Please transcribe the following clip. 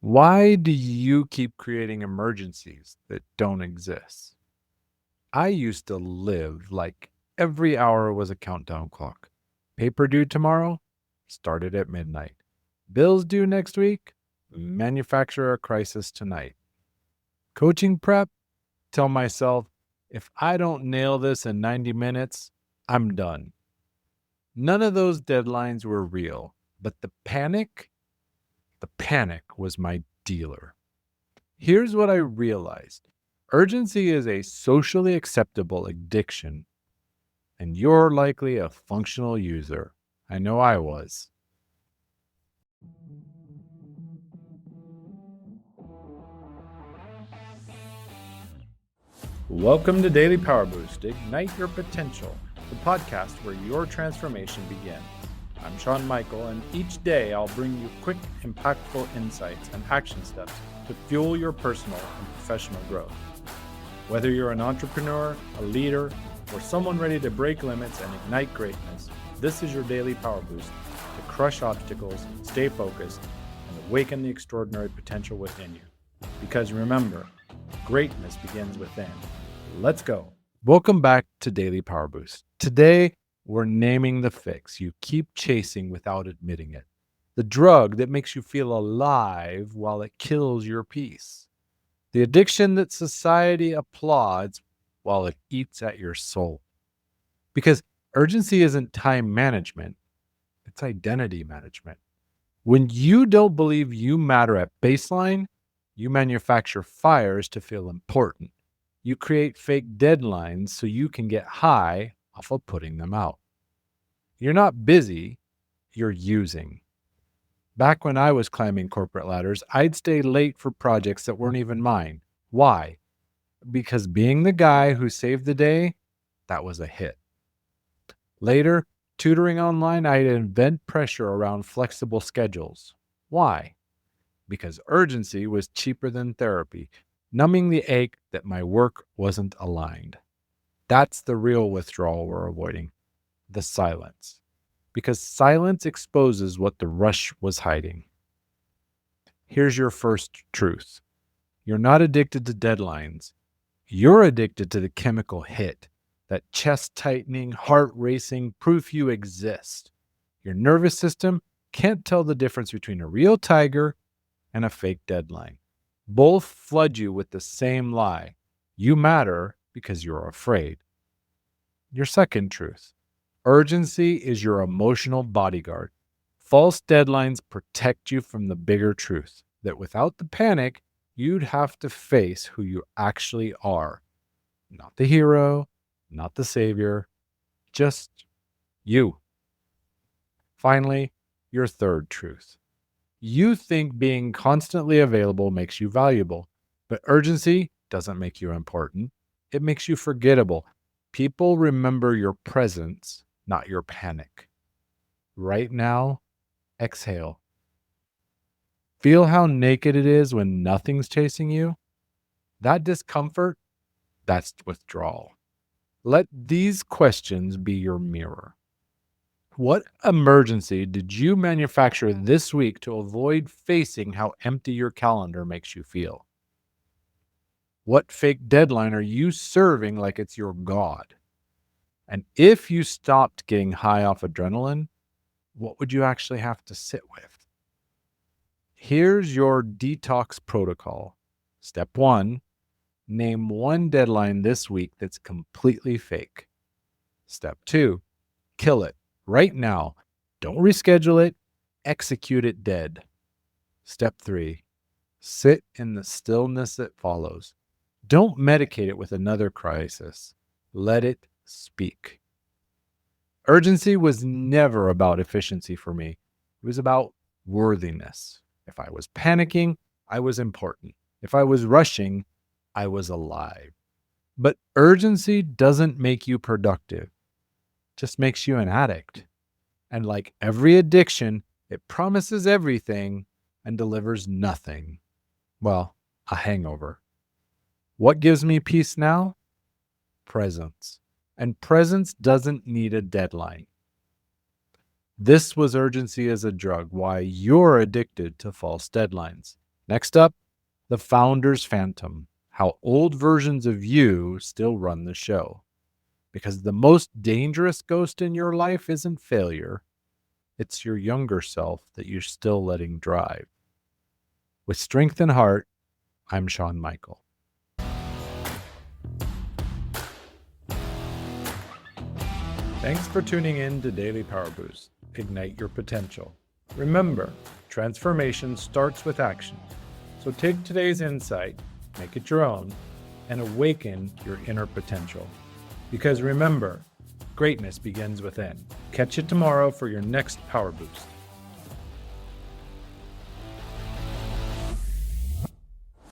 Why do you keep creating emergencies that don't exist? I used to live like every hour was a countdown clock. Paper due tomorrow? Started at midnight. Bills due next week? Manufacture a crisis tonight. Coaching prep? Tell myself, if I don't nail this in 90 minutes, I'm done. None of those deadlines were real, but the panic was my dealer. Here's what I realized: urgency is a socially acceptable addiction, and you're likely a functional user. I know I was. Welcome to Daily Power Boost. Ignite your potential, the podcast where your transformation begins. I'm Sean Michael, and each day I'll bring you quick, impactful insights and action steps to fuel your personal and professional growth. Whether you're an entrepreneur, a leader, or someone ready to break limits and ignite greatness, this is your daily power boost to crush obstacles, stay focused, and awaken the extraordinary potential within you. Because remember, greatness begins within. Let's go. Welcome back to Daily Power Boost. Today, we're naming the fix you keep chasing without admitting it. The drug that makes you feel alive while it kills your peace. The addiction that society applauds while it eats at your soul. Because urgency isn't time management, it's identity management. When you don't believe you matter at baseline, you manufacture fires to feel important. You create fake deadlines so you can get high off of putting them out. You're not busy, you're using. Back when I was climbing corporate ladders, I'd stay late for projects that weren't even mine. Why? Because being the guy who saved the day, that was a hit. Later, tutoring online, I'd invent pressure around flexible schedules. Why? Because urgency was cheaper than therapy, numbing the ache that my work wasn't aligned. That's the real withdrawal we're avoiding, the silence. Because silence exposes what the rush was hiding. Here's your first truth. You're not addicted to deadlines. You're addicted to the chemical hit, that chest tightening, heart racing proof you exist. Your nervous system can't tell the difference between a real tiger and a fake deadline. Both flood you with the same lie. You matter because you're afraid. Your second truth. Urgency is your emotional bodyguard. False deadlines protect you from the bigger truth that without the panic, you'd have to face who you actually are. Not the hero, not the savior, just you. Finally, your third truth. You think being constantly available makes you valuable, but urgency doesn't make you important. It makes you forgettable. People remember your presence, not your panic. Right now, exhale. Feel how naked it is when nothing's chasing you? That discomfort, that's withdrawal. Let these questions be your mirror. What emergency did you manufacture this week to avoid facing how empty your calendar makes you feel? What fake deadline are you serving like it's your God? And if you stopped getting high off adrenaline, what would you actually have to sit with? Here's your detox protocol. Step 1, name one deadline this week that's completely fake. Step 2, kill it right now. Don't reschedule it. Execute it dead. Step 3, sit in the stillness that follows. Don't medicate it with another crisis. Let it speak. Urgency was never about efficiency for me. It was about worthiness. If I was panicking, I was important. If I was rushing, I was alive. But urgency doesn't make you productive. It just makes you an addict. And like every addiction, it promises everything and delivers nothing. Well, a hangover. What gives me peace now? Presence. And presence doesn't need a deadline. This was urgency as a drug, why you're addicted to false deadlines. Next up, the founder's phantom, how old versions of you still run the show. Because the most dangerous ghost in your life isn't failure, it's your younger self that you're still letting drive. With strength and heart, I'm Sean Michael. Thanks for tuning in to Daily Power Boost. Ignite your potential. Remember, transformation starts with action. So take today's insight, make it your own, and awaken your inner potential. Because remember, greatness begins within. Catch you tomorrow for your next Power Boost.